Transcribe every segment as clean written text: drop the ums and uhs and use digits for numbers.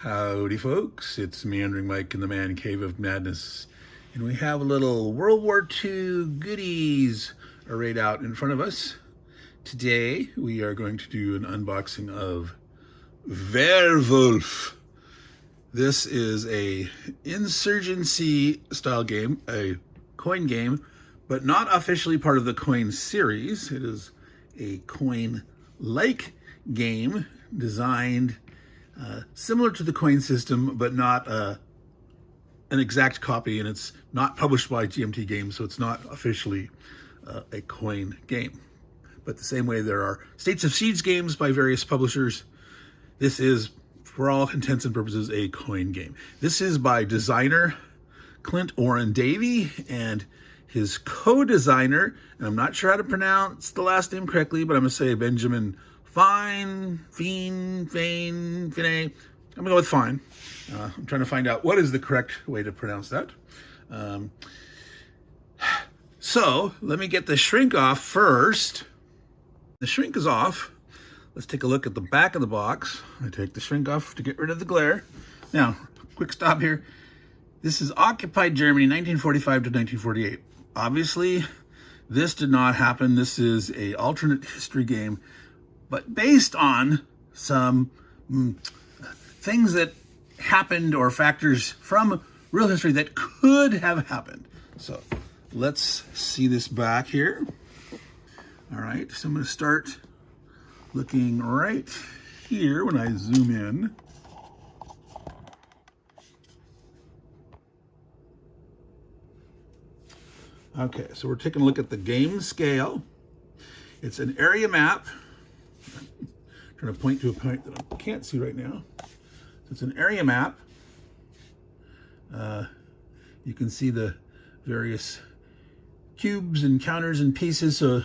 Howdy folks, it's Meandering Mike in the Man Cave of Madness, and we have a little World War II goodies arrayed out in front of us. Today we are going to do an unboxing of Werwolf. This is a insurgency style game, a coin game, but not officially part of the coin series. It is a coin-like game designed similar to the coin system, but not an exact copy, and it's not published by GMT Games, so it's not officially a coin game. But the same way there are States of Siege games by various publishers, this is, for all intents and purposes, a coin game. This is by designer Clint Warren-Davey and his co-designer, and I'm not sure how to pronounce the last name correctly, but I'm going to say Benjamin Fiene. I'm gonna go with Fiene. I'm trying to find out what is the correct way to pronounce that. So let me get the shrink off first. The shrink is off. Let's take a look at the back of the box. I take the shrink off to get rid of the glare. Now, quick stop here. This is occupied Germany, 1945 to 1948. Obviously, this did not happen. This is a alternate history game, but based on some things that happened or factors from real history that could have happened. So let's see this back here. All right, so I'm going to start looking right here when I zoom in. Okay, so we're taking a look at the game scale. It's an area map. I'm trying to point to a point that I can't see right now. So it's an area map. You can see the various cubes and counters and pieces. So, like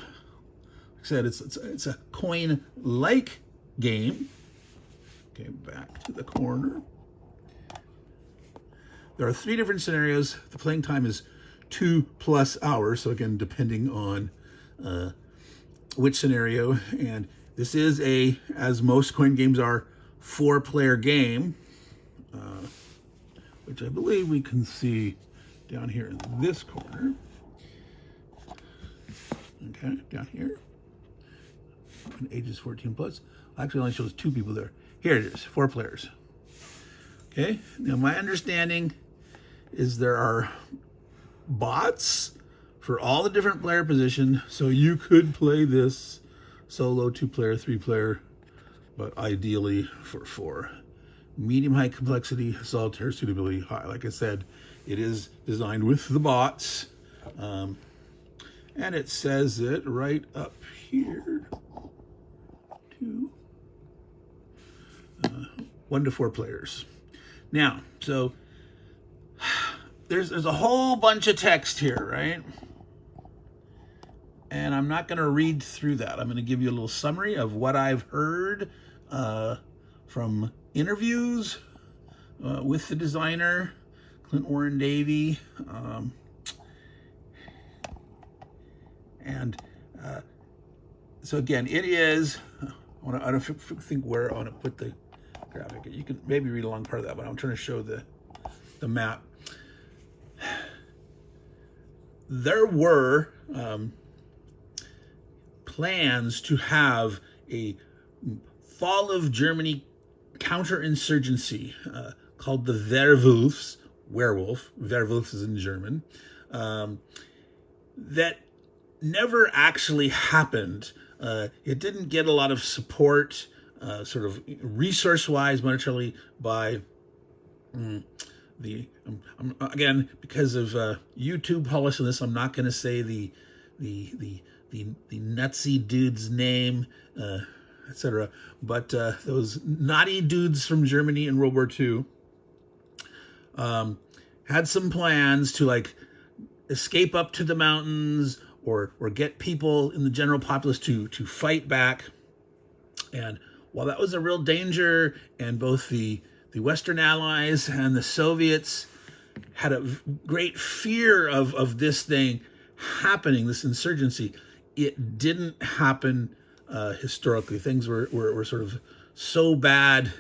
I said, it's a coin-like game. Okay, back to the corner. There are 3 different scenarios. The playing time is 2+ hours. So again, depending on which scenario. And this is as most coin games are, 4-player game, which I believe we can see down here in this corner. Okay, down here. And ages 14+. Actually, only shows 2 people there. Here it is, 4 players. Okay, now my understanding is there are bots for all the different player positions, so you could play this solo, 2-player, 3-player, but ideally for 4. Medium high complexity, solitaire suitability high. Like I said, it is designed with the bots, and it says it right up here. 1 to 4 players. Now, so there's a whole bunch of text here, right? And I'm not going to read through that. I'm going to give you a little summary of what I've heard from interviews with the designer, Clint Warren-Davey. So again, it is, I don't think where I want to put the graphic. You can maybe read along part of that, but I'm trying to show the map. There were plans to have a fall of Germany counter-insurgency called the Werwolf. Werwolf is in German. That never actually happened. It didn't get a lot of support, sort of resource-wise, monetarily, by again, because of YouTube policy on this, I'm not going to say the Nazi dude's name, etc. But those naughty dudes from Germany in World War II had some plans to like escape up to the mountains or get people in the general populace to fight back. And while that was a real danger, and both the Western Allies and the Soviets had a great fear of this thing happening, this insurgency, it didn't happen historically. Things were sort of so bad,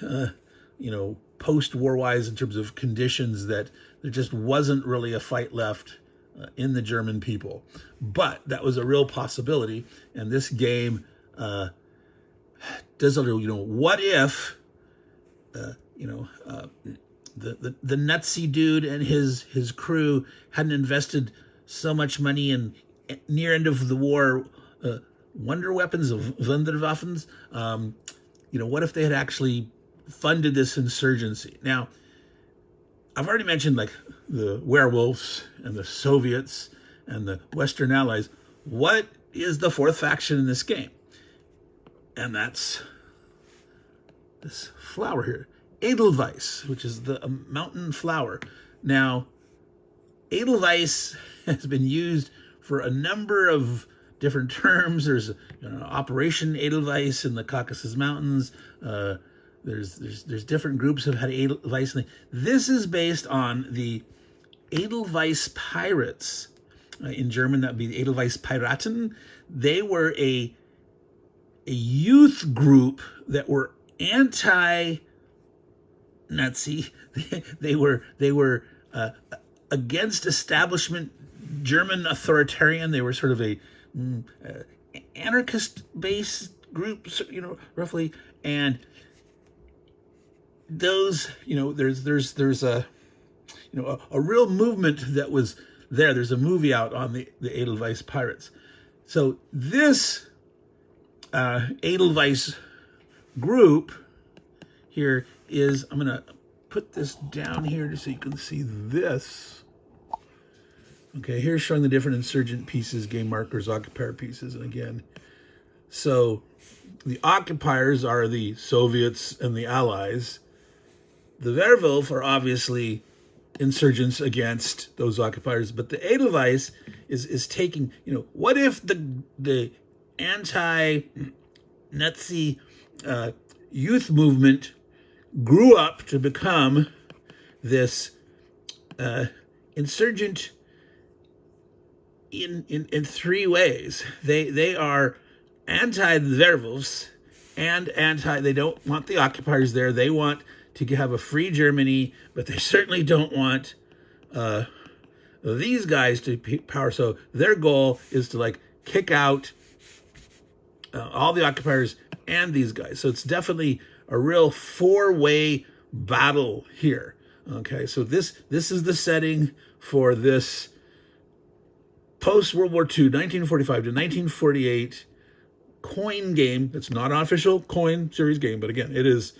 post-war-wise in terms of conditions that there just wasn't really a fight left in the German people. But that was a real possibility, and this game does a little, what if, the Nazi dude and his crew hadn't invested so much money in near end of the war wonder weapons of Wunderwaffens. What if they had actually funded this insurgency? Now, I've already mentioned like the werewolves and the Soviets and the Western Allies. What is the fourth faction in this game? And that's this flower here, Edelweiss, which is the mountain flower. Now, Edelweiss has been used for a number of different terms. There's Operation Edelweiss in the Caucasus Mountains. There's different groups have had Edelweiss. This is based on the Edelweiss Pirates. In German, that would be the Edelweiss Piraten. They were a youth group that were anti-Nazi. They were against establishment German authoritarian. They were sort of a anarchist-based group, roughly. And those, there's a real movement that was there. There's a movie out on the Edelweiss Pirates. So this Edelweiss group here is, I'm going to put this down here just so you can see this. Okay, here's showing the different insurgent pieces, game markers, occupier pieces, and again, so the occupiers are the Soviets and the Allies. The Werwolf are obviously insurgents against those occupiers, but the Edelweiss is taking, what if the anti-Nazi youth movement grew up to become this insurgent in three ways. They are anti the werewolves and they don't want the occupiers there. They want to have a free Germany, but they certainly don't want these guys to power. So their goal is to kick out all the occupiers and these guys. So it's definitely a real four-way battle here. Okay, so this is the setting for this post-World War II, 1945 to 1948 coin game. It's not an official coin series game, but again, it is,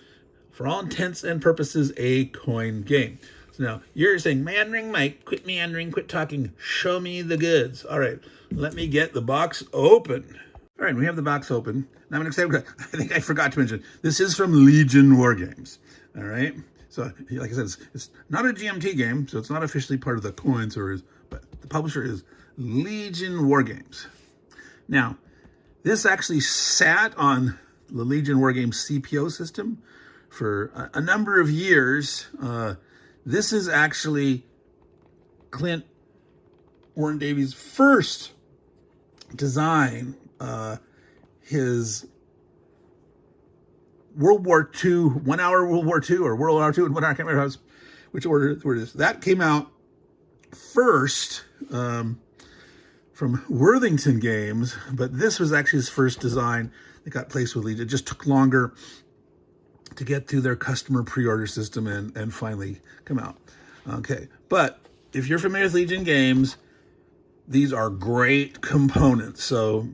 for all intents and purposes, a coin game. So now, you're saying, Meandering Mike, quit meandering, quit talking, show me the goods. All right, let me get the box open. All right, we have the box open. Now I'm excited. I think I forgot to mention, this is from Legion Wargames. All right, so like I said, it's not a GMT game, so it's not officially part of the coin series, but the publisher is Legion Wargames. Now, this actually sat on the Legion Wargames CPO system for a number of years. This is actually Clint Warren-Davey's first design. His World War II, 1 hour World War II, or World War II and 1 hour, I can't remember which order it is. That came out first from Worthington Games, but this was actually his first design that got placed with Legion. It just took longer to get through their customer pre-order system and finally come out. Okay, but if you're familiar with Legion Games, these are great components. So,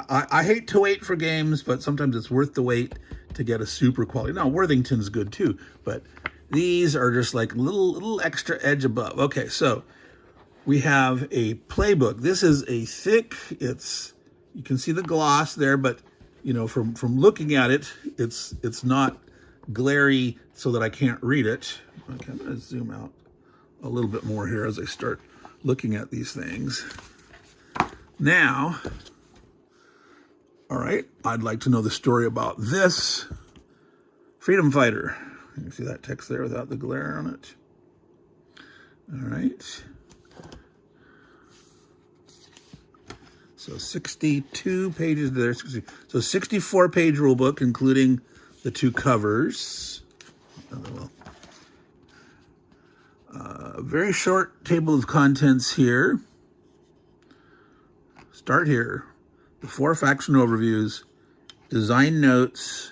I hate to wait for games, but sometimes it's worth the wait to get a super quality. Now, Worthington's good too, but these are just like little extra edge above. Okay, so we have a playbook. This is a thick, you can see the gloss there, but from looking at it, it's not glary so that I can't read it. Okay, I'm going to zoom out a little bit more here as I start looking at these things. Now, all right, I'd like to know the story about this freedom fighter. You can see that text there without the glare on it. All right. So 62 pages there. So 64-page rule book, including the two covers. Well, very short table of contents here. Start here. The 4 faction overviews, design notes,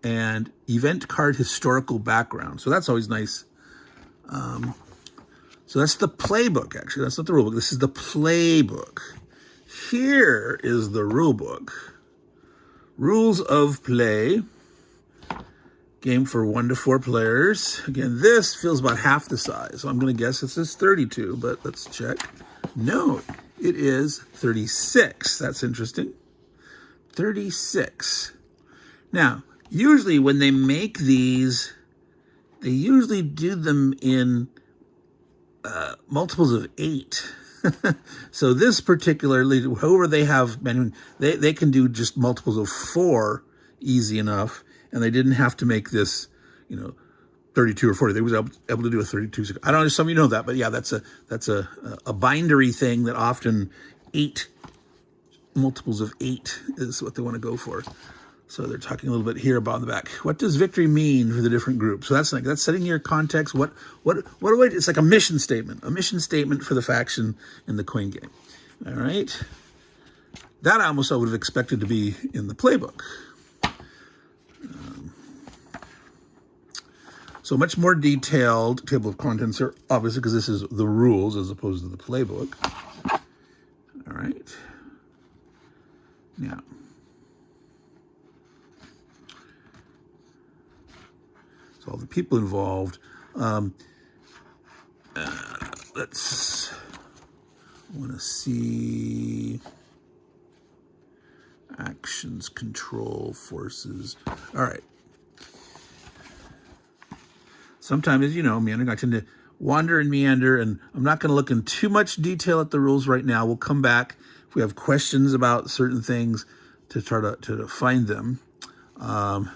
and event card historical background. So that's always nice. So that's the playbook, actually. That's not the rulebook. This is the playbook. Here is the rulebook. Rules of play. Game for 1 to 4 players. Again, this feels about half the size. So I'm going to guess this is 32, but let's check. No, it is 36. That's interesting. 36. Now, usually when they make these, they usually do them in multiples of 8. So this particularly, however they have, they can do just multiples of 4 easy enough, and they didn't have to make this, 32 or 40. They was able to do a 32. I don't know if some of you know that, but yeah, that's a bindery thing that often 8 multiples of 8 is what they want to go for. So they're talking a little bit here about the back. What does victory mean for the different groups? So that's setting your context. What it's like a mission statement for the faction in the coin game. All right. That I would have expected to be in the playbook. So much more detailed table of contents here, obviously, because this is the rules as opposed to the playbook. All right. Now, so all the people involved. Let's want to see actions, control, forces. All right. Sometimes, as you know, meandering, I tend to wander and meander, and I'm not going to look in too much detail at the rules right now. We'll come back if we have questions about certain things to try to find them. But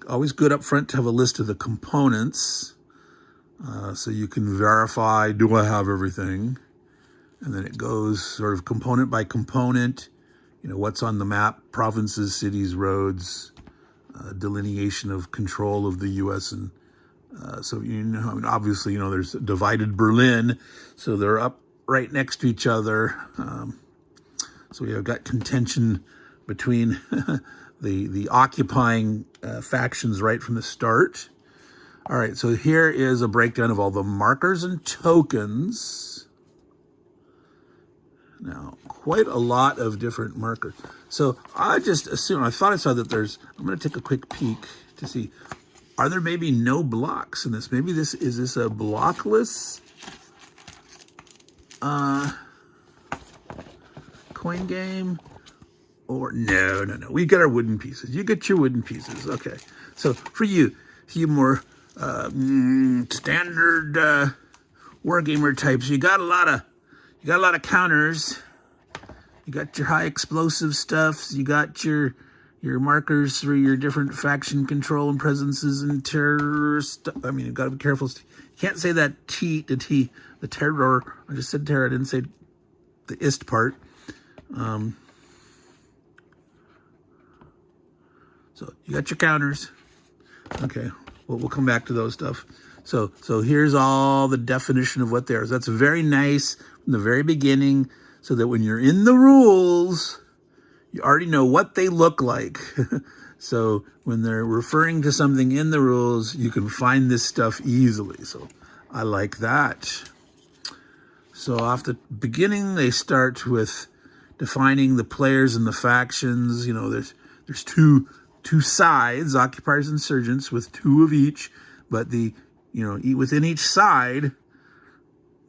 always good up front to have a list of the components so you can verify, do I have everything? And then it goes sort of component by component, what's on the map, provinces, cities, roads, delineation of control of the U.S. And so, obviously, there's divided Berlin, so they're up right next to each other. So we have got contention between the occupying factions right from the start. All right, so here is a breakdown of all the markers and tokens. Now, quite a lot of different markers. So I just assumed, I thought I saw that I'm going to take a quick peek to see, are there maybe no blocks in this? Maybe is this a blockless coin game? Or no. We got our wooden pieces. You get your wooden pieces. Okay. So for you more standard wargamer types, you got a lot of counters. You got your high explosive stuff. You got your markers for your different faction control and presences and terror stuff. I mean, you've got to be careful. You can't say that the terror. I just said terror. I didn't say the ist part. So you got your counters. Okay, well, we'll come back to those stuff. So here's all the definition of what there is. That's very nice from the very beginning, so that when you're in the rules, you already know what they look like. So when they're referring to something in the rules, you can find this stuff easily. So I like that. So off the beginning, they start with defining the players and the factions. There's two sides, occupiers and insurgents, with 2 of each, but within each side,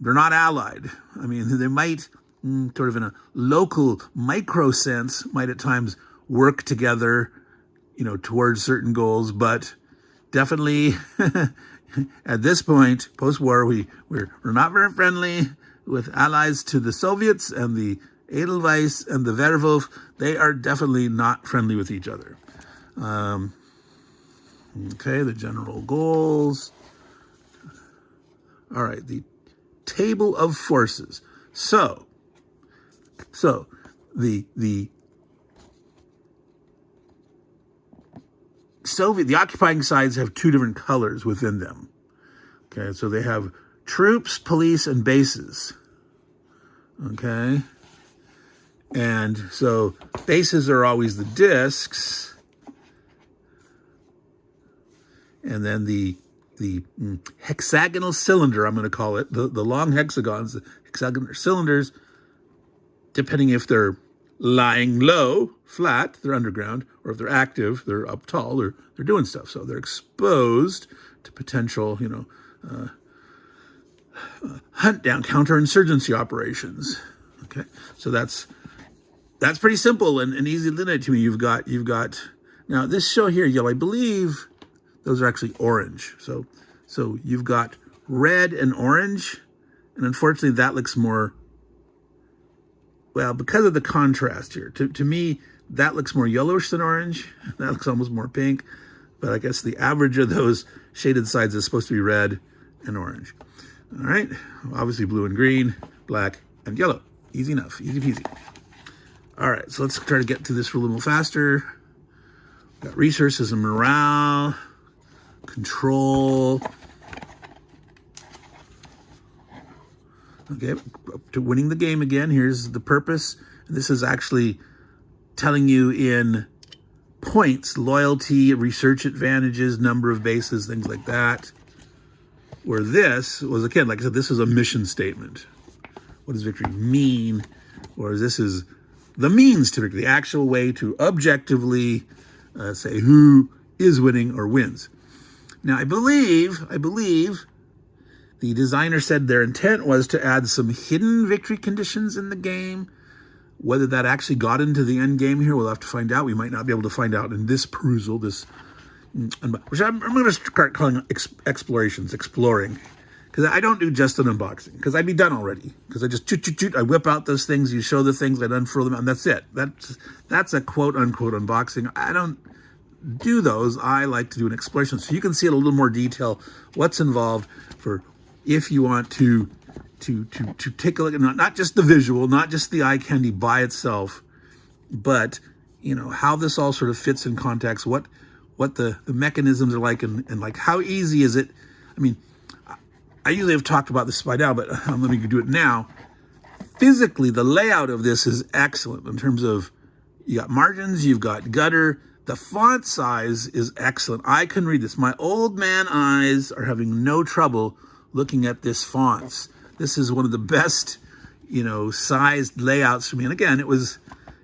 they're not allied. I mean, they might, sort of in a local micro sense, might at times work together, towards certain goals, but definitely at this point, post-war, we're not very friendly with allies to the Soviets and the Edelweiss and the Werwolf. They are definitely not friendly with each other. Okay, the general goals. All right, the table of forces. So the the occupying sides have two different colors within them. Okay, so they have troops, police, and bases. Okay, and so bases are always the discs, and then the hexagonal cylinder, I'm going to call it, the long hexagons, the hexagonal cylinders, depending if they're lying low, flat, they're underground, or if they're active, they're up tall, or they're doing stuff. So they're exposed to potential, hunt down, counter-insurgency operations. Okay, so that's pretty simple and easy to limit to me. You've got now this show here, yellow, I believe those are actually orange. So you've got red and orange, and unfortunately that looks more, well, because of the contrast here. To me, that looks more yellowish than orange. That looks almost more pink. But I guess the average of those shaded sides is supposed to be red and orange. All right, obviously blue and green, black and yellow. Easy enough, easy peasy. All right, so let's try to get to this a little faster. We've got resources and morale, control. Okay, up to winning the game again. Here's the purpose. This is actually telling you in points, loyalty, research advantages, number of bases, things like that. Where this was, again, like I said, this is a mission statement. What does victory mean? Whereas this is the means to victory, the actual way to objectively say who is winning or wins. Now, I believe the designer said their intent was to add some hidden victory conditions in the game. Whether that actually got into the end game here, we'll have to find out. We might not be able to find out in this perusal, which I'm going to start calling exploring. Because I don't do just an unboxing, because I'd be done already. Because I just I whip out those things, you show the things, I unfurl them, and that's it. That's a quote-unquote unboxing. I don't do those. I like to do an exploration, so you can see in a little more detail what's involved for if you want to take a look at not just the visual, not just the eye candy by itself, but how this all sort of fits in context, what the mechanisms are like, and like how easy is it. I mean, I usually have talked about this by now, but let me do it now. Physically, the layout of this is excellent in terms of you got margins, you've got gutter. The font size is excellent. I can read this. My old man eyes are having no trouble looking at this fonts. This is one of the best, sized layouts for me. And again, it was,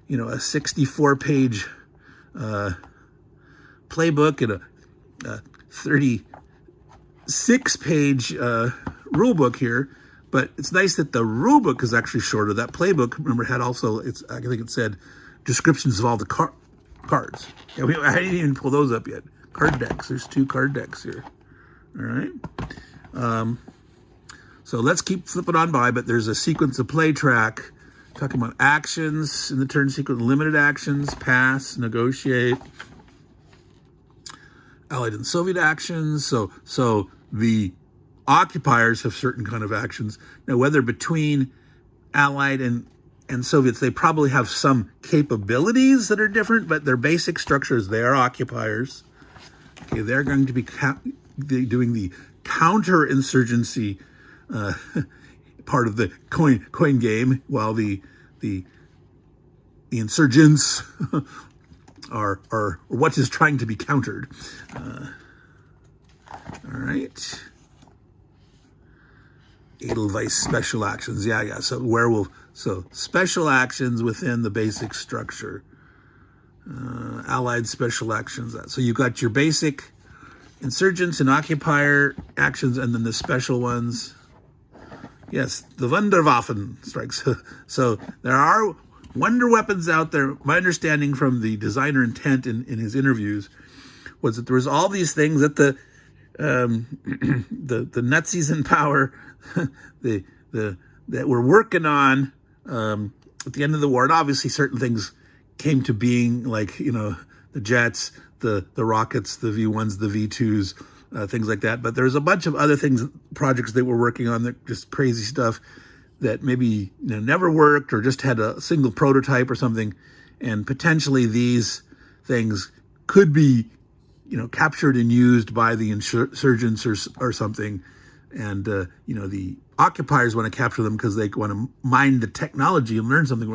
a 64-page playbook and a 36-page rule book here. But it's nice that the rule book is actually shorter. That playbook, remember, had also, I think it said descriptions of all the cards. Yeah, I didn't even pull those up yet. Card decks. There's 2 card decks here. All right. So let's keep flipping on by, but there's a sequence of play track talking about actions in the turn sequence, limited actions, pass, negotiate, Allied and Soviet actions. So the occupiers have certain kind of actions. Now, whether between Allied and Soviets, they probably have some capabilities that are different, but their basic structures, they are occupiers. Okay, they're going to be doing the counter-insurgency part of the coin game, while the insurgents are what is trying to be countered. All right. Edelweiss special actions. Yeah. So Werewolf. So special actions within the basic structure. Allied special actions. So you've got your basic insurgents and occupier actions, and then the special ones. Yes, the Wunderwaffen strikes. So there are wonder weapons out there. My understanding from the designer intent in his interviews was that there was all these things that the Nazis in power that were working on at the end of the war. And obviously certain things came to being, like, the jets, the rockets, the V1s, the V2s, things like that. But there's a bunch of other things, projects they were working on, that just crazy stuff that maybe never worked or just had a single prototype or something. And potentially these things could be captured and used by the insurgents or something. And, the occupiers want to capture them because they want to mine the technology and learn something.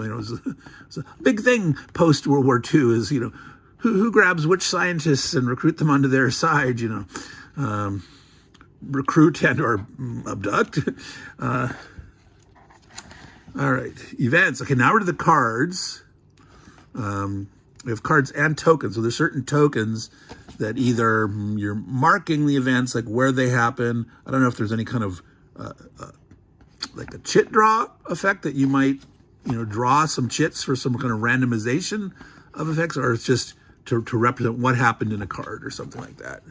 It's a big thing post World War II is, who grabs which scientists and recruit them onto their side, recruit and or abduct. All right, events. Okay, now we're to the cards. We have cards and tokens. So there's certain tokens that either you're marking the events, like where they happen. I don't know if there's any kind of like a chit draw effect that you might, draw some chits for some kind of randomization of effects, or it's just to represent what happened in a card or something like that.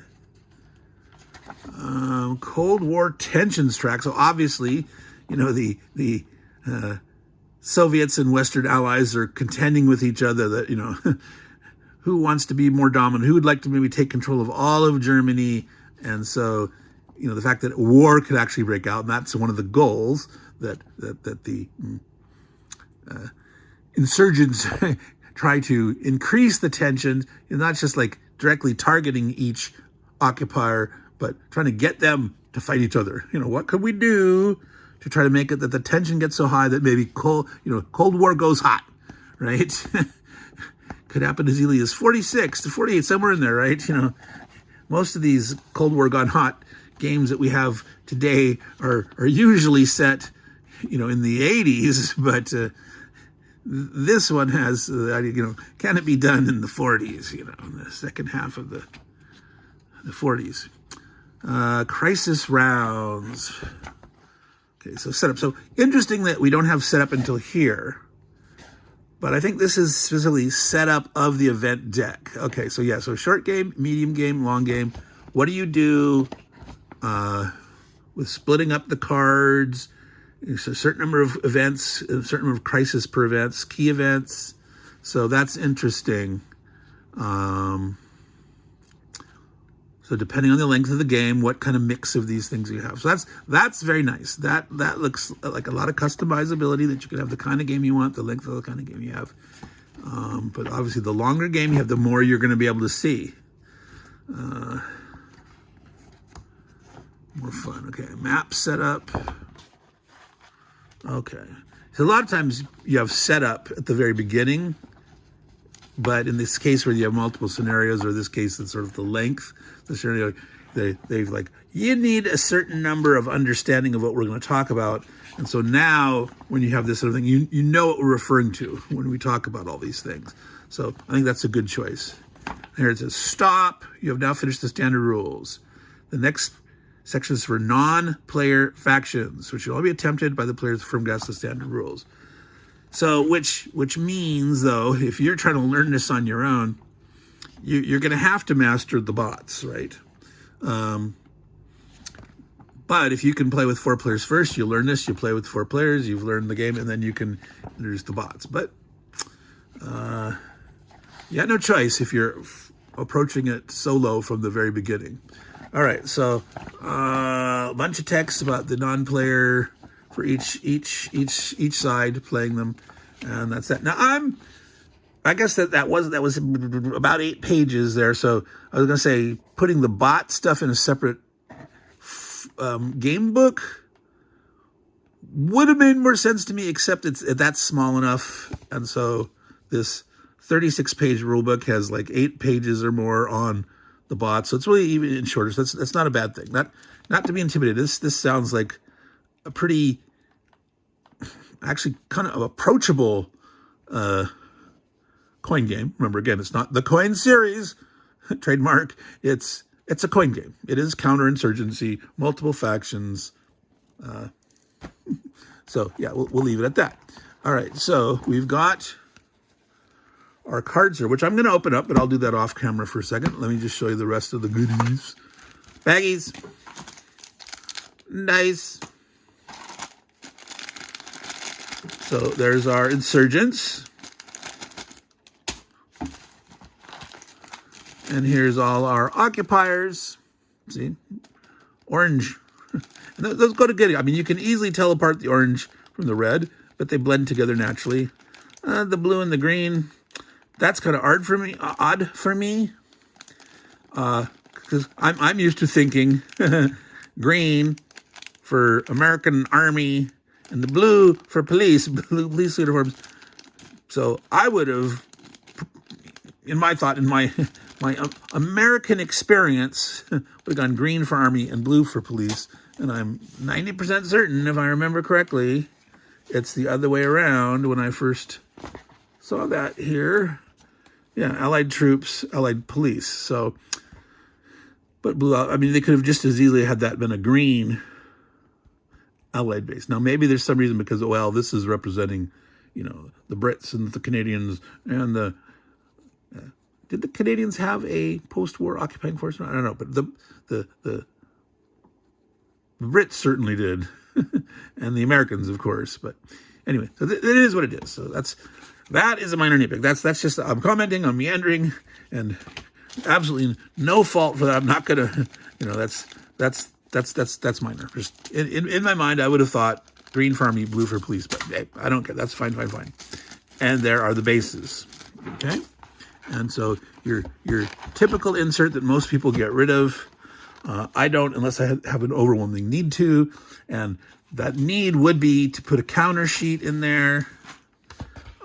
Cold War tensions track. So obviously, the Soviets and Western allies are contending with each other that, who wants to be more dominant, who would like to maybe take control of all of Germany. And so, the fact that war could actually break out, and that's one of the goals that the insurgents try to increase the tension, not just like directly targeting each occupier, but trying to get them to fight each other. What could we do to try to make it that the tension gets so high that maybe Cold War goes hot, right? Could happen as early as 46 to 48, somewhere in there, right? Most of these Cold War gone hot games that we have today are usually set, in the 80s, but this one has, can it be done in the 40s, in the second half of the 40s. Crisis rounds. Okay, so setup. So interesting that we don't have setup until here, but I think this is specifically setup of the event deck. Okay, so yeah, so short game, medium game, long game. What do you do with splitting up the cards? There's a certain number of events, a certain number of crisis per events, key events. So that's interesting. So depending on the length of the game, what kind of mix of these things you have. So that's very nice. That looks like a lot of customizability, that you can have the kind of game you want, the length of the kind of game you have. But obviously the longer game you have, the more you're going to be able to see. More fun. Okay, map setup. Okay. So a lot of times you have setup at the very beginning, but in this case where you have multiple scenarios, or this case it's sort of the length, the scenario, they've like, you need a certain number of understanding of what we're going to talk about. And so now when you have this sort of thing, you know what we're referring to when we talk about all these things. So I think that's a good choice. Here it says, stop. You have now finished the standard rules. The next section is for non-player factions, which should all be attempted by the players from grasp the standard rules. So, which means, though, if you're trying to learn this on your own, you're going to have to master the bots, right? But if you can play with 4 players first, you learn this, you play with 4 players, you've learned the game, and then you can introduce the bots. But you had no choice if you're approaching it solo from the very beginning. All right, so a bunch of text about the non-player for each side playing them, and that's that. Now I guess that was about 8 pages there. So I was gonna say putting the bot stuff in a separate game book would have made more sense to me, except that's small enough, and so this 36-page rule book has like 8 pages or more on the bots, so it's really even shorter. So that's not a bad thing. Not to be intimidated. This sounds like a pretty, actually kind of approachable coin game. Remember, again, it's not the coin series trademark. It's a coin game. It is counter-insurgency, multiple factions. So yeah, we'll leave it at that. All right, so we've got our cards here, which I'm going to open up, but I'll do that off camera for a second. Let me just show you the rest of the goodies. Baggies. Nice. So there's our insurgents. And here's all our occupiers. See? Orange. And those go together. I mean, you can easily tell apart the orange from the red, but they blend together naturally. The blue and the green. That's kind of odd for me. because I'm used to thinking green for American Army and the blue for police, blue police uniforms. So I would have, in my thought, in my American experience, would have gone green for Army and blue for police. And I'm 90% certain, if I remember correctly, it's the other way around when I first saw that here. Yeah, Allied troops, Allied police. So, but blue, I mean, they could have just as easily had that been a green Allied base. Now, maybe there's some reason because, well, this is representing, you know, the Brits and the Canadians and the... did the Canadians have a post-war occupying force? I don't know, but the Brits certainly did, and the Americans, of course. But anyway, so it is what it is. So that is a minor nitpick. That's just, I'm commenting on meandering, and absolutely no fault for that. I'm not gonna, you know, that's minor. Just in my mind, I would have thought green for Army, blue for police, but hey, I don't care. That's fine. And there are the bases. Okay. And so your typical insert that most people get rid of, I don't unless I have an overwhelming need to, and that need would be to put a counter sheet in there,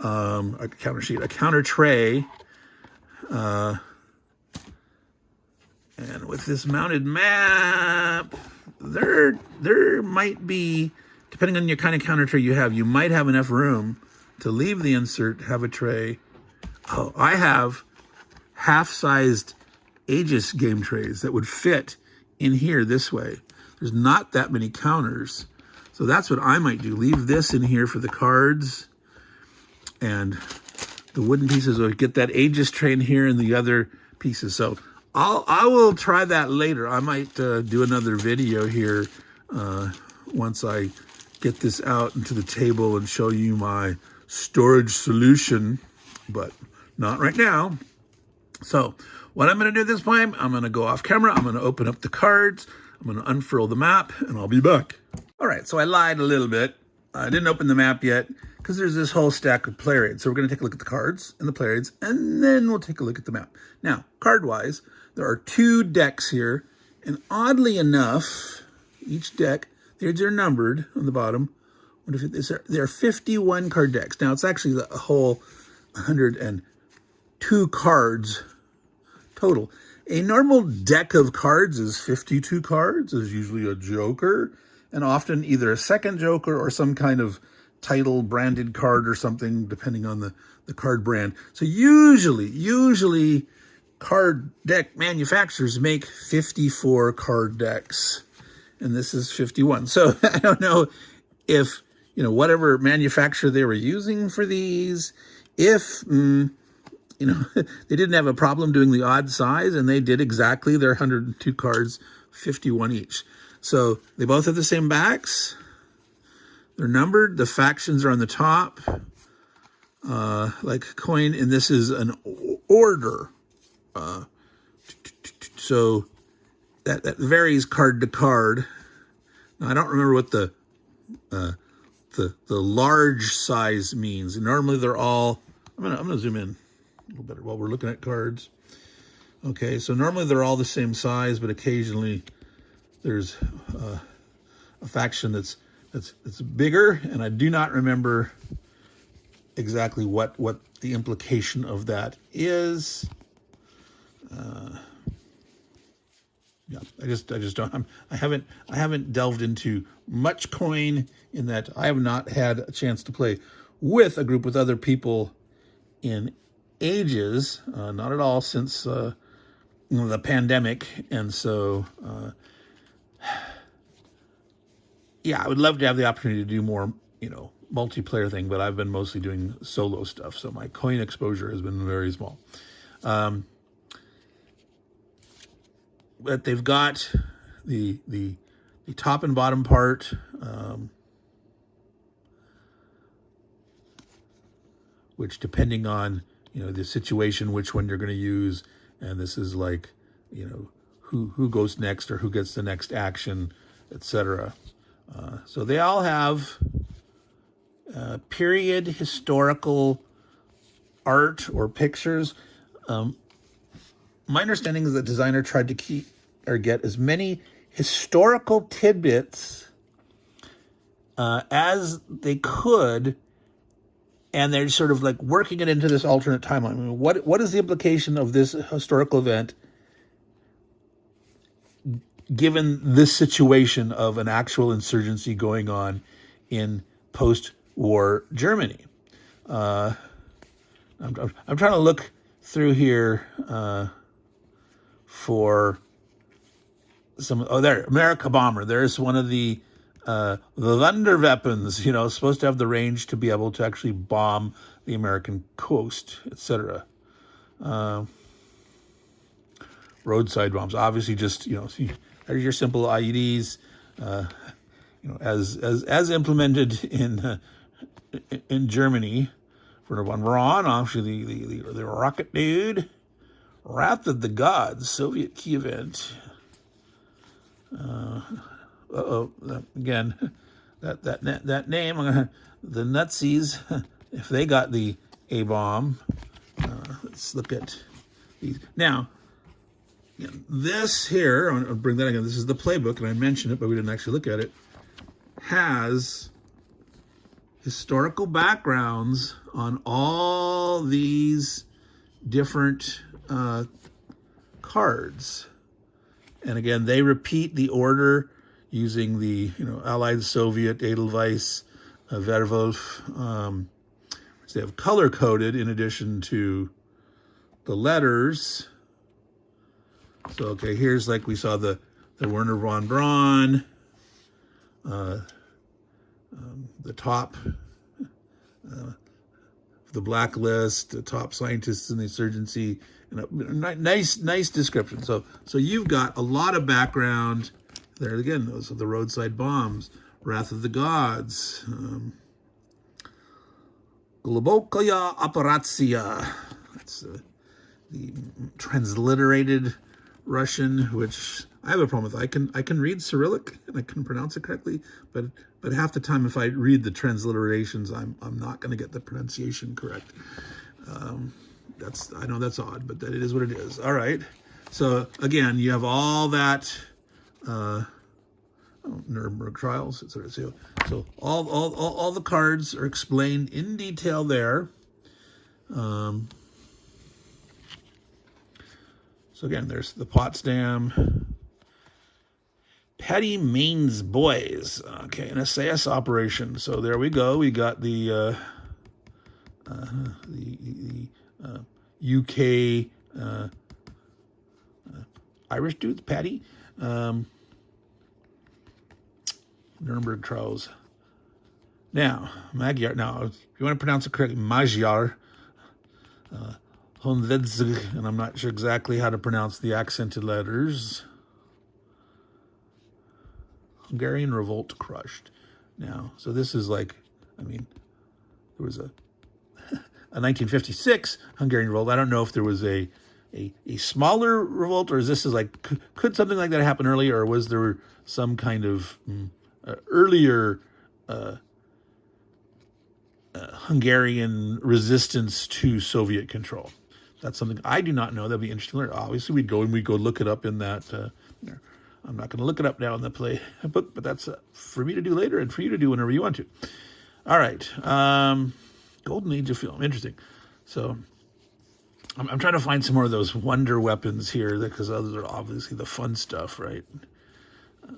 a counter tray, and with this mounted map, there might be, depending on your kind of counter tray you have, you might have enough room to leave the insert, have a tray. Oh, I have half-sized Aegis game trays that would fit in here this way. There's not that many counters. So that's what I might do. Leave this in here for the cards. And the wooden pieces will get that Aegis tray in here and the other pieces. So I will try that later. I might do another video here once I get this out into the table and show you my storage solution. But not right now. So what I'm going to do at this point, I'm going to go off camera. I'm going to open up the cards. I'm going to unfurl the map, and I'll be back. All right, so I lied a little bit. I didn't open the map yet because there's this whole stack of player aids. So we're going to take a look at the cards and the player aids, and then we'll take a look at the map. Now, card-wise, there are 2 decks here, and oddly enough, each deck, the aids are numbered on the bottom. There are 51 card decks. Now, it's actually a whole 102 cards total. A normal deck of cards is 52 cards. There's usually a joker, and often either a second joker or some kind of title branded card or something, depending on the card brand. So usually card deck manufacturers make 54 card decks, and this is 51. So I don't know if, you know, whatever manufacturer they were using for these, if, you know, they didn't have a problem doing the odd size, and they did exactly their 102 cards, 51 each. So they both have the same backs. They're numbered. The factions are on the top, like coin, and this is an order. So that varies card to card. Now, I don't remember what the large size means. Normally they're all, I'm gonna zoom in a little better while we're looking at cards. Okay, so normally they're all the same size, but occasionally there's a faction that's bigger, and I do not remember exactly what the implication of that is. Yeah, I just don't. I haven't delved into much coin, in that I have not had a chance to play with a group with other people in ages, not at all since the pandemic, and so yeah, I would love to have the opportunity to do more, multiplayer thing, but I've been mostly doing solo stuff, so my coin exposure has been very small. But they've got the top and bottom part, which, depending on the situation, which one you're going to use, and this is like who goes next or who gets the next action, etc. So they all have period historical art or pictures. my understanding is the designer tried to keep or get as many historical tidbits as they could, and they're sort of like working it into this alternate timeline. I mean, what is the implication of this historical event given this situation of an actual insurgency going on in post-war Germany? I'm trying to look through here for some. Oh, there, America Bomber. There's one of the Thunder weapons. You know, supposed to have the range to be able to actually bomb the American coast, etc. Roadside bombs, obviously, just there's your simple IEDs. As implemented in Germany. For one Ron, actually the rocket dude, Wrath of the Gods, Soviet key event. Again, that name, the Nazis, if they got the A-bomb. Let's look at these now. This here, I'll bring that again. This is the playbook, and I mentioned it, but we didn't actually look at it. Has historical backgrounds on all these different cards. And again, they repeat the order using the Allied Soviet Edelweiss Werwolf, which they have color-coded in addition to the letters. So, okay, here's like we saw the Werner von Braun, the top, the blacklist, the top scientists in the insurgency, nice description. So you've got a lot of background there. Again, those are the roadside bombs, Wrath of the Gods, Globokaya Operacja. That's the transliterated Russian, which I have a problem with. I can read Cyrillic and I can pronounce it correctly, but half the time if I read the transliterations, I'm not going to get the pronunciation correct. I know that's odd, but that it is what it is. All right. So again, you have all that Nuremberg trials, etc. So all the cards are explained in detail there. So again, there's the Potsdam, Patty Maine's Boys. Okay, an SAS operation. So there we go. We got the UK Irish dudes, Patty. Nuremberg trials. Now, Magyar. Now, if you want to pronounce it correctly, Magyar. And I'm not sure exactly how to pronounce the accented letters. Hungarian revolt crushed. Now, so this is like, there was a 1956 Hungarian revolt. I don't know if there was a smaller revolt, or is this like, could something like that happen earlier, or was there some kind of earlier Hungarian resistance to Soviet control? That's something I do not know. That'd be interesting. Obviously, we'd go look it up in that. I'm not going to look it up now in the playbook, but that's for me to do later and for you to do whenever you want to. All right. Golden Age of film. Interesting. So I'm trying to find some more of those wonder weapons here, because those are obviously the fun stuff, right?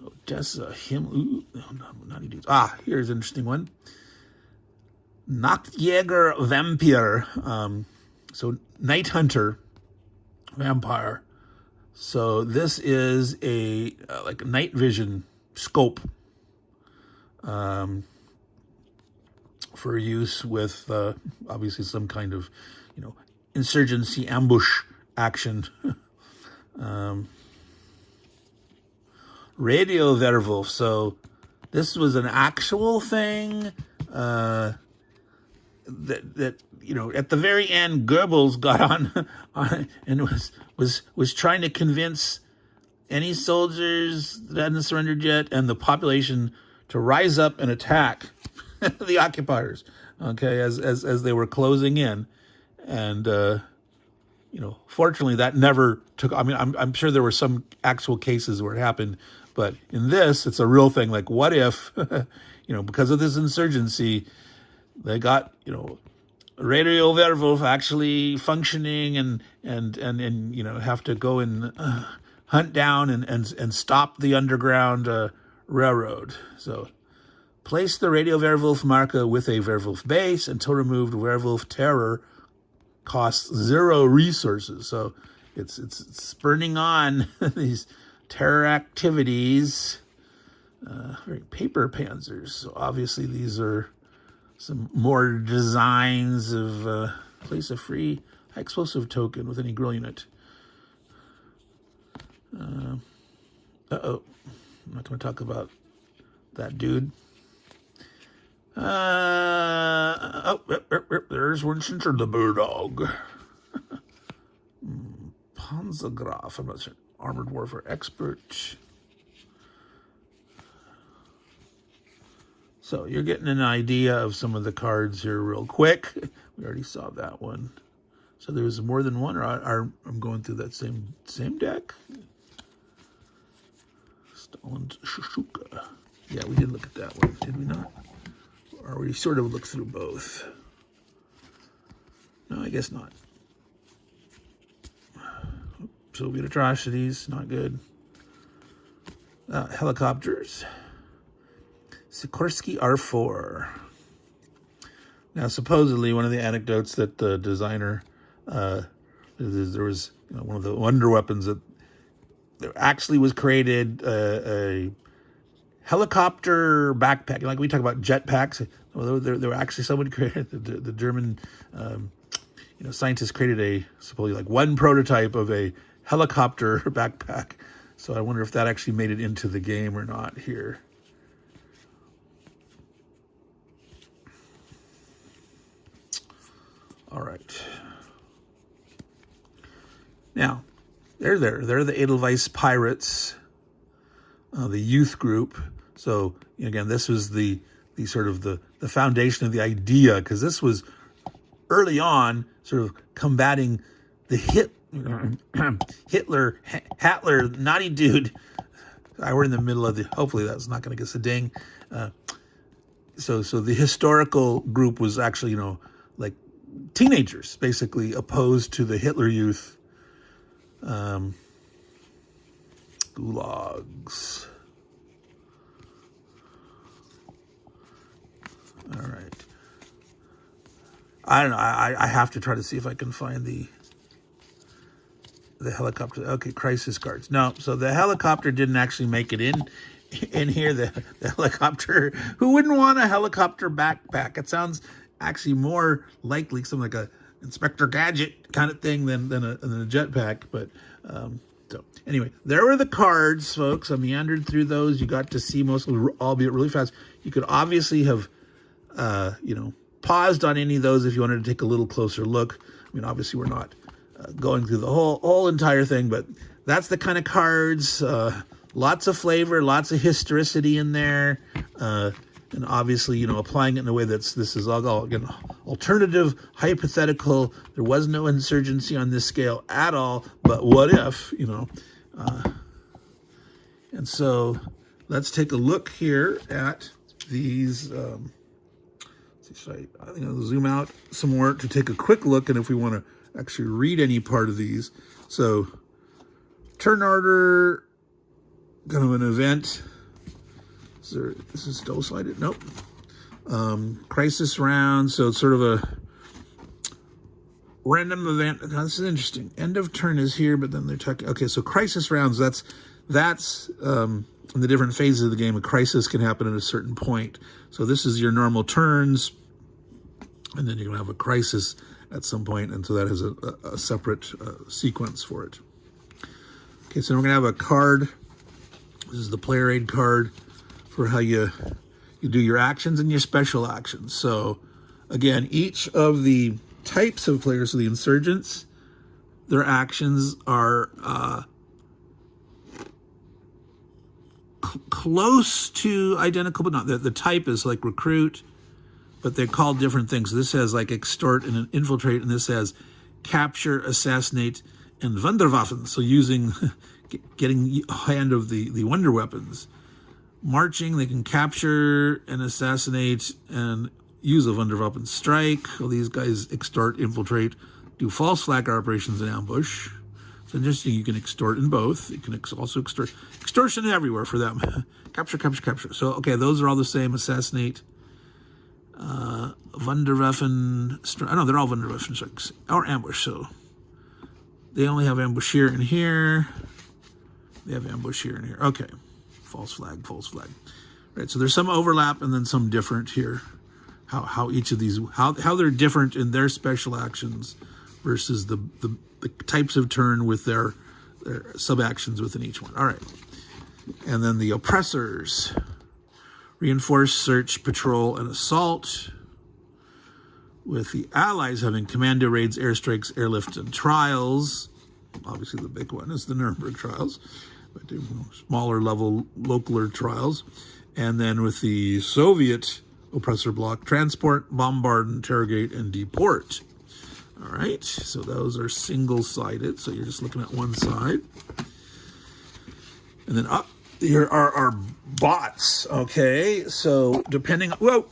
Odessa, him. Ooh, no, not dudes. Here's an interesting one. Nachtjäger Vampire. So Night Hunter Vampire. So this is a like a night vision scope for use with obviously some kind of insurgency ambush action. Radio Werwolf. So this was an actual thing that at the very end, Goebbels got on and was trying to convince any soldiers that hadn't surrendered yet and the population to rise up and attack the occupiers. Okay, as they were closing in, and fortunately that never took, I mean, I'm sure there were some actual cases where it happened, but in this, it's a real thing. Like, what if, because of this insurgency, they got, Radio Werwolf actually functioning and have to go and hunt down and stop the underground railroad. So place the Radio Werwolf marker with a Werwolf base until removed. Werewolf terror costs 0 resources. So it's spurning on these terror activities. Paper panzers. So obviously these are some more designs of place a free high explosive token with any grill unit. I'm not going to talk about that dude. There's Winston the Bulldog. Panzergraf, I'm not sure. Armored Warfare Expert. So you're getting an idea of some of the cards here real quick. We already saw that one. So there's more than one, or I'm going through that same deck. Stalin's Shuka. Yeah, we did look at that one, did we not? Or we sort of looked through both. No, I guess not. Soviet atrocities, not good. Helicopters. Sikorsky R4. Now, supposedly, one of the anecdotes that the designer, there was one of the wonder weapons that there actually was created a helicopter backpack. Like we talk about jetpacks, well, there were actually someone created the German, scientists created supposedly like one prototype of a helicopter backpack. So I wonder if that actually made it into the game or not here. All right. Now, they're there. They're the Edelweiss Pirates, the youth group. So again, this was the sort of the foundation of the idea, because this was early on sort of combating the Hitler, naughty dude. We're in the middle of hopefully that's not going to get us a ding. So the historical group was actually, like teenagers, basically opposed to the Hitler Youth. Gulags. All right. I don't know. I have to try to see if I can find the helicopter. Okay, crisis cards. No, so the helicopter didn't actually make it in here. The helicopter. Who wouldn't want a helicopter backpack? It sounds actually more likely something like a Inspector Gadget kind of thing than a jetpack. But so anyway, there were the cards, folks. I meandered through those. You got to see most of them, albeit really fast. You could obviously have paused on any of those if you wanted to take a little closer look. I mean, obviously we're not going through the whole entire thing, but that's the kind of cards. Lots of flavor, lots of historicity in there, and obviously, applying it in a way this is all again alternative, hypothetical. There was no insurgency on this scale at all, but what if, and so let's take a look here at these. I think I'll zoom out some more to take a quick look, and if we want to actually read any part of these. So, turn order, kind of an event. Is this double sided? Nope. Crisis round, so it's sort of a random event. Now, this is interesting. End of turn is here, but then they're talking. Okay, so crisis rounds. That's in the different phases of the game. A crisis can happen at a certain point. So this is your normal turns, and then you're gonna have a crisis at some point, and so that has a separate sequence for it. Okay, so we're gonna have a card. This is the player aid card for how you do your actions and your special actions. So again, each of the types of players, so the insurgents, their actions are close to identical, but not. The type is like recruit, but they're called different things. So this has like extort and infiltrate, and this has capture, assassinate, and Wunderwaffen. So using, getting a hand of the wonder weapons. Marching, they can capture and assassinate and use a Wunderwaffen. Strike, well, these guys extort, infiltrate, do false flag operations and ambush. It's interesting, you can extort in both. You can also extort. Extortion everywhere for them. Capture, capture, capture. So, okay, those are all the same. Assassinate. Wunderwaffen. I know they're all Wunderwaffen strikes. Or ambush, so. They only have ambush here and here. They have ambush here and here. Okay. False flag, false flag. Right, so there's some overlap and then some different here. How each of these, how they're different in their special actions versus the types of turn with their sub-actions within each one. All right. And then the oppressors. Reinforce, search, patrol, and assault. With the allies having commando raids, airstrikes, airlift, and trials. Obviously the big one is the Nuremberg trials. But smaller level, localer trials. And then with the Soviet oppressor block, transport, bombard, interrogate, and deport. All right, so those are single-sided, so you're just looking at one side. And then up here are our bots, okay? So depending on, whoa,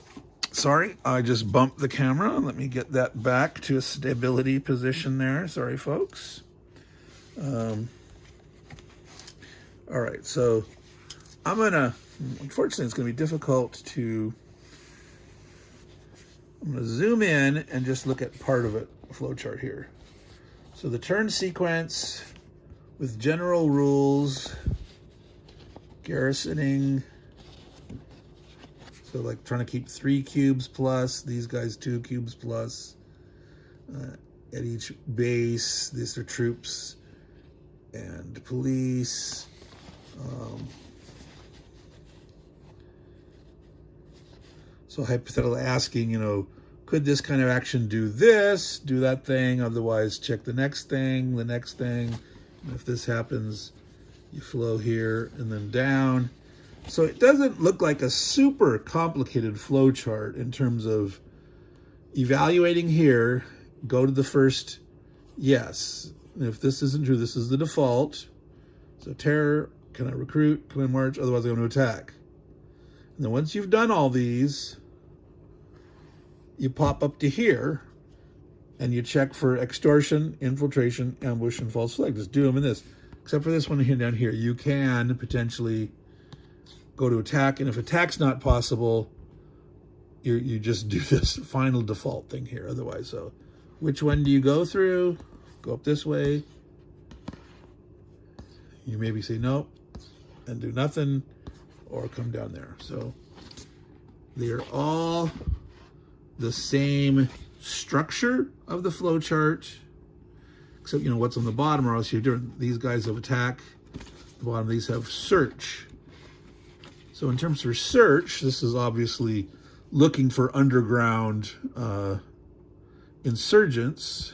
sorry, I just bumped the camera. Let me get that back to a stability position there. Sorry, folks. All right, so I'm gonna, unfortunately it's gonna be difficult to, I'm gonna zoom in and just look at part of it, a flowchart here. So the turn sequence with general rules, garrisoning, so like trying to keep 3 cubes plus, these guys 2 cubes plus, at each base, these are troops and police. So hypothetical asking, you know, could this kind of action do this, do that thing, otherwise check the next thing, and if this happens, you flow here and then down. So it doesn't look like a super complicated flow chart in terms of evaluating here, go to the first yes. And if this isn't true, this is the default. So terror, can I recruit, can I march, otherwise I'm going to attack. And then once you've done all these, you pop up to here and you check for extortion, infiltration, ambush, and false flag. Just do them in this. Except for this one here down here. You can potentially go to attack, and if attack's not possible, you just do this final default thing here otherwise. So which one do you go through? Go up this way. You maybe say no and do nothing, or come down there. So they are all the same structure of the flow chart, except, you know, what's on the bottom or else you're doing. These guys have attack, the bottom of these have search. So in terms of search, this is obviously looking for underground insurgents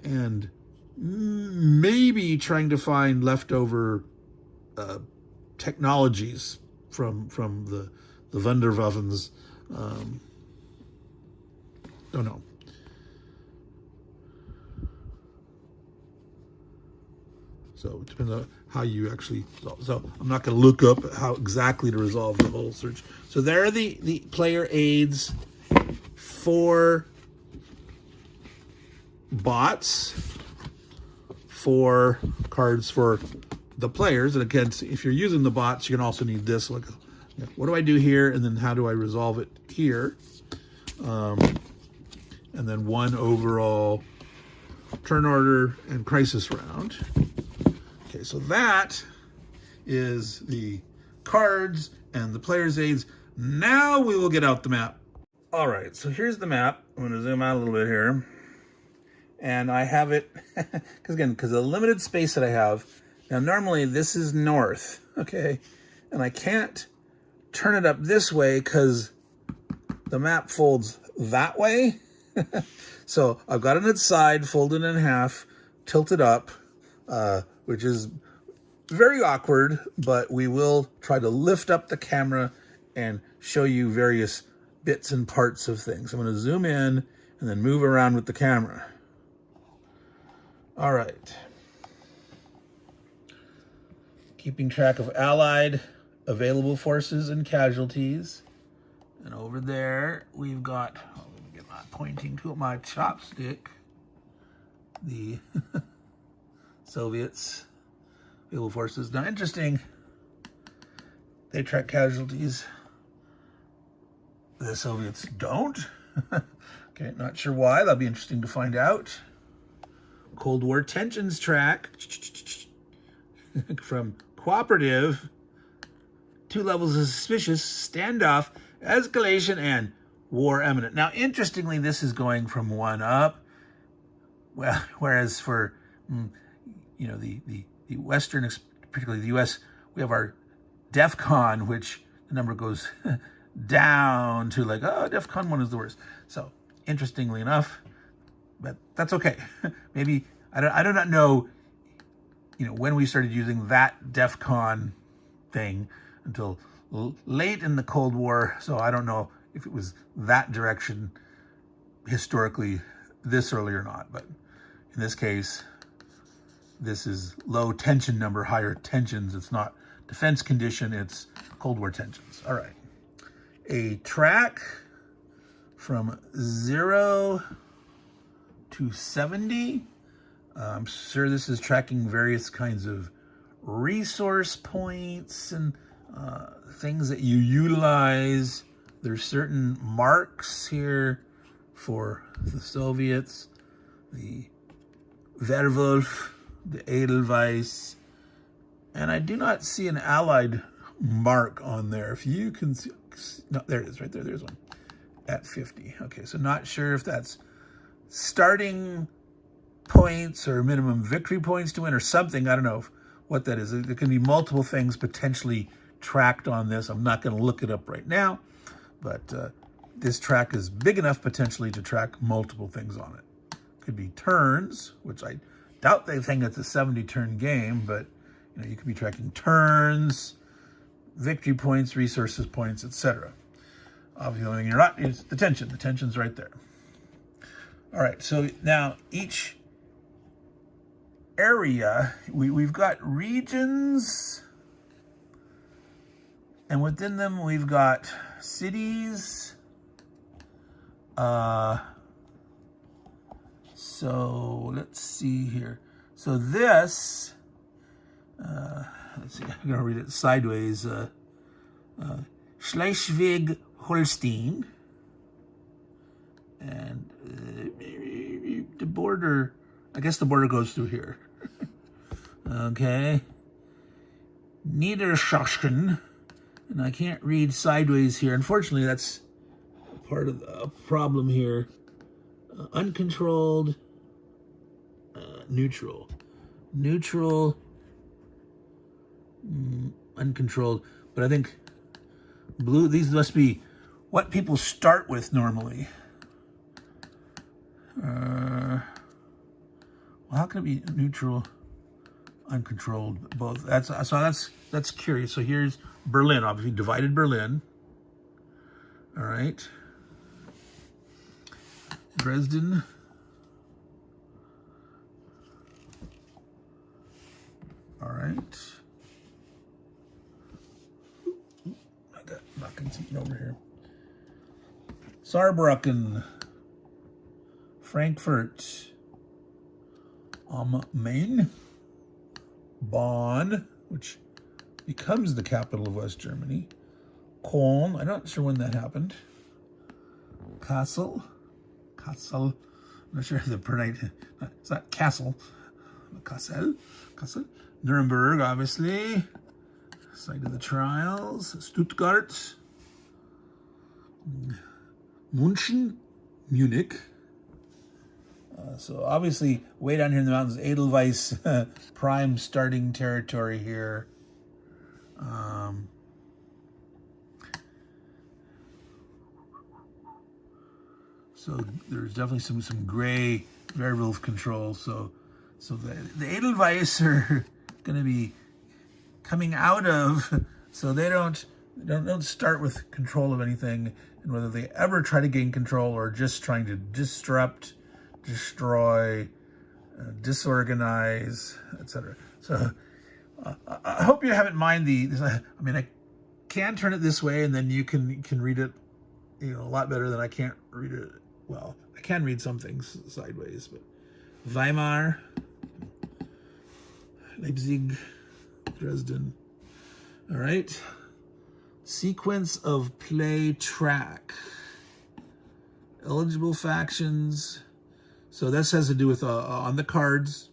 and maybe trying to find leftover technologies from the Wunderwaffens. Don't know. So it depends on how you actually solve. So I'm not going to look up how exactly to resolve the whole search. So there are the player aids for bots, for cards for the players. And again, if you're using the bots, you can also need this. Like, what do I do here? And then how do I resolve it here? And then one overall turn order and crisis round. Okay, so that is the cards and the player's aids. Now we will get out the map. All right, so here's the map. I'm going to zoom out a little bit here. And I have it, because of the limited space that I have. Now, normally this is north, okay? And I can't turn it up this way because the map folds that way. So I've got it on its side, folded in half, tilted up, which is very awkward, but we will try to lift up the camera and show you various bits and parts of things. I'm going to zoom in and then move around with the camera. All right. Keeping track of allied available forces and casualties. And over there, we've got, let me get my pointing to my chopstick, the Soviets, available forces. Now, interesting, they track casualties. The Soviets don't. Okay, not sure why. That'll be interesting to find out. Cold War tensions track from cooperative, 2 levels of suspicious, standoff, escalation, and war imminent. Now, interestingly, this is going from 1 up. Well, whereas for, you know, the Western, particularly the U.S., we have our DEFCON, which the number goes down to like, oh, DEFCON 1 is the worst. So, interestingly enough, but that's okay. Maybe, I do not know, you know, when we started using that DEFCON thing until late in the Cold War. So I don't know if it was that direction historically this early or not. But in this case, this is low tension number, higher tensions. It's not defense condition, it's Cold War tensions. All right. A track from 0 to 70. I'm sure this is tracking various kinds of resource points and things that you utilize. There's certain marks here for the Soviets, the Werwolf, the Edelweiss, and I do not see an Allied mark on there. If you can see, no, there it is, right there. There's one at 50. Okay, so not sure if that's starting points or minimum victory points to win or something. I don't know what that is. There can be multiple things potentially tracked on this. I'm not going to look it up right now, but this track is big enough potentially to track multiple things on it. Could be turns, which I doubt they think it's a 70-turn game, but you know, you could be tracking turns, victory points, resources points, etc. Obviously, the only thing you're not is the tension. The tension's right there. All right, so now each area, we've got regions, and within them we've got cities. So let's see here. So this, let's see, I'm going to read it sideways. Schleswig-Holstein. And the border, I guess the border goes through here. Okay. Niedersachsen. And I can't read sideways here. Unfortunately, that's part of the problem here. Uncontrolled, neutral. Neutral, uncontrolled. But I think blue, these must be what people start with normally. Well, how can it be neutral, uncontrolled, both? That's curious. So here's Berlin, obviously divided Berlin. All right. Dresden. All right. I got knocking something over here. Saarbrücken. Frankfurt. Am Main. Bonn, which becomes the capital of West Germany. Köln, I'm not sure when that happened. Kassel. I'm not sure the pronunciation. It's not Kassel. Kassel. Nuremberg, obviously. Site of the trials. Stuttgart. Munich. So obviously, way down here in the mountains, Edelweiss, prime starting territory here. So there's definitely some gray Werewolf control. So the Edelweiss are going to be coming out of. So they don't start with control of anything, and whether they ever try to gain control or just trying to disrupt, destroy, disorganize, etc. So I hope you have in mind I mean, I can turn it this way, and then you can read it, a lot better than I can't read it. Well, I can read some things sideways, but Weimar, Leipzig, Dresden. All right. Sequence of play track. Eligible factions. So this has to do with on the cards.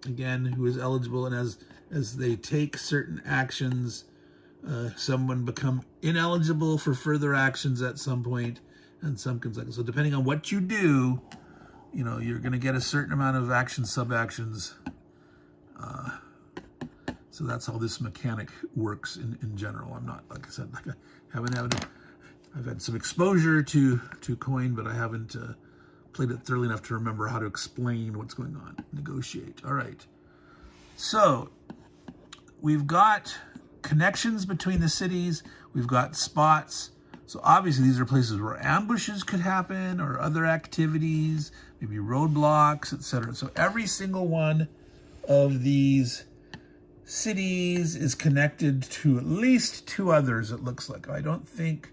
Again, who is eligible, and as they take certain actions, someone become ineligible for further actions at some point, and some consecutive. So depending on what you do, you're going to get a certain amount of action, sub-actions. So that's how this mechanic works in general. I'm not, like I said, I've had some exposure to coin, but I haven't played it thoroughly enough to remember how to explain what's going on. Negotiate. All right. So we've got connections between the cities. We've got spots. So obviously these are places where ambushes could happen or other activities, maybe roadblocks, etc. So every single one of these cities is connected to at least two others, it looks like. I don't think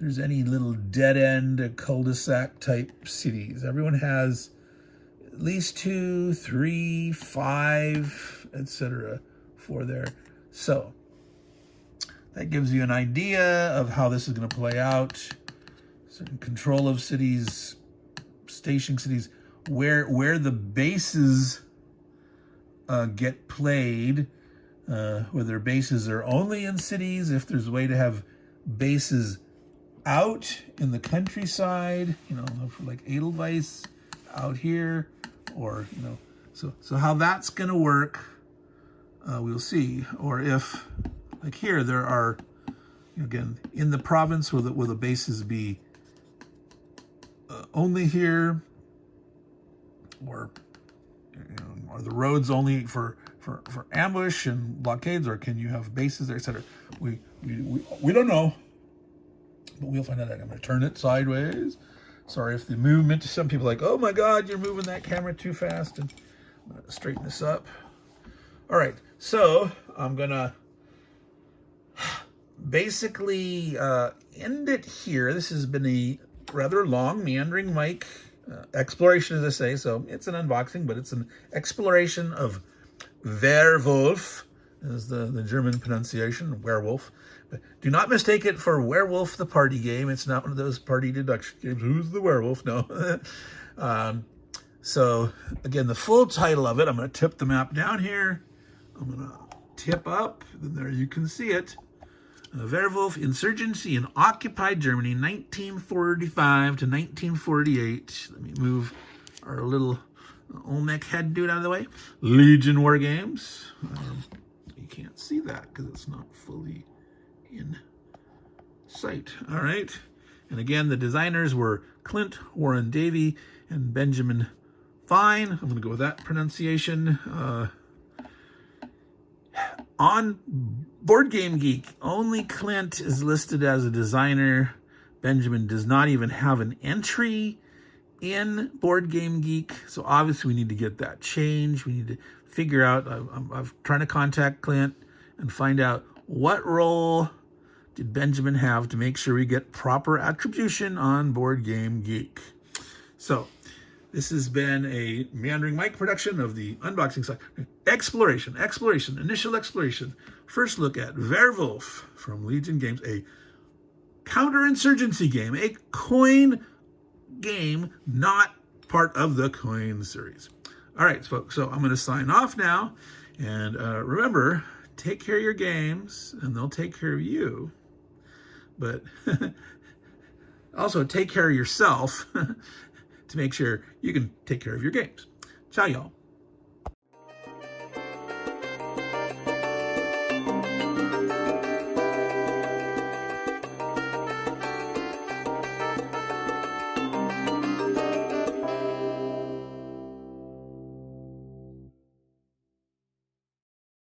there's any little dead-end cul-de-sac type cities. Everyone has at least 2, 3, 5, etc. for there. So that gives you an idea of how this is going to play out. Certain control of cities, station cities, where the bases get played, whether bases are only in cities, if there's a way to have bases out in the countryside, like Edelweiss out here, or, so how that's going to work, we'll see. Or if, like here, there are, again, in the province, will the bases be only here, or are the roads only for ambush and blockades, or can you have bases there, etc.? We don't know, but we'll find out. I'm going to turn it sideways. Sorry if the movement, some people are like, oh my God, you're moving that camera too fast, and I'm going to straighten this up. All right, so I'm going to basically end it here. This has been a rather long Meandering Mike exploration, as I say. So it's an unboxing, but it's an exploration of Werwolf, is the German pronunciation, werewolf. But do not mistake it for Werewolf the party game. It's not one of those party deduction games. Who's the werewolf? No. So again, the full title of it, I'm going to tip the map down here. I'm going to tip up, and there you can see it. Werewolf Insurgency in Occupied Germany, 1945 to 1948. Let me move our little Olmec head dude out of the way. Legion Wargames. You can't see that because it's not fully in sight. All right. And again, the designers were Clint, Warren-Davey, and Benjamin Fiene. I'm going to go with that pronunciation. On Board Game Geek, only Clint is listed as a designer. Benjamin does not even have an entry in Board Game Geek. So obviously we need to get that changed. We need to figure out, I'm trying to contact Clint and find out what role did Benjamin have to make sure we get proper attribution on Board Game Geek. So this has been a Meandering Mike production of the unboxing side. Exploration, initial exploration. First look at Werwolf from Legion Games, a counter-insurgency game, a coin game, not part of the coin series. All right, folks, so I'm going to sign off now. And remember, take care of your games, and they'll take care of you. But also take care of yourself to make sure you can take care of your games. Ciao, y'all.